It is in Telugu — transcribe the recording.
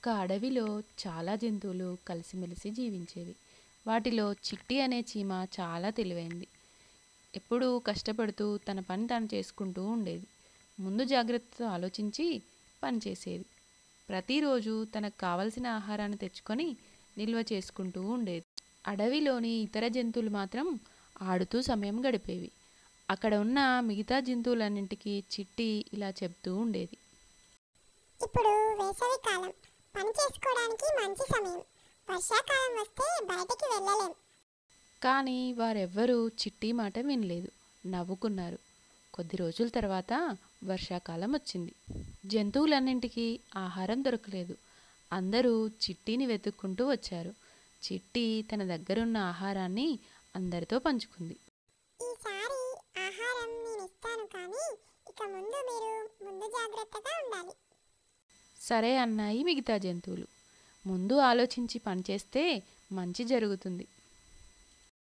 ఒక అడవిలో చాలా జంతువులు కలిసిమెలిసి జీవించేవి. వాటిలో చిట్టి అనే చీమ చాలా తెలివైంది. ఎప్పుడూ కష్టపడుతూ తన పని తాను చేసుకుంటూ ఉండేది. ముందు జాగ్రత్తతో ఆలోచించి పనిచేసేది. ప్రతిరోజు తనకు కావలసిన ఆహారాన్ని తెచ్చుకొని నిల్వ చేసుకుంటూ ఉండేది. అడవిలోని ఇతర జంతువులు మాత్రం ఆడుతూ సమయం గడిపేవి. అక్కడ ఉన్న మిగతా జంతువులన్నింటికీ చిట్టి ఇలా చెప్తూ ఉండేది. ఇప్పుడు వేసవి కాలం, పని చేసుకోవడానికి మంచి సమయం. వర్షాకాలం వస్తే బయటికి వెళ్ళలేం. కానీ వారెవ్వరూ చిట్టి మాట వినలేదు. నవ్వుకున్నారు. కొద్ది రోజుల తర్వాత వర్షాకాలం వచ్చింది. జంతువులన్నింటికీ ఆహారం దొరకలేదు. అందరూ చిట్టిని వెతుక్కుంటూ వచ్చారు. చిట్టి తన దగ్గరున్న ఆహారాన్ని అందరితో పంచుకుంది. ఈసారి ఆహారం నేను ఇస్తాను, కానీ ఇక ముందు మీరు ముందు జాగ్రత్తగా ఉండాలి. సరే అన్నాయి మిగతా జంతువులు. ముందు ఆలోచించి పనిచేస్తే మంచి జరుగుతుంది.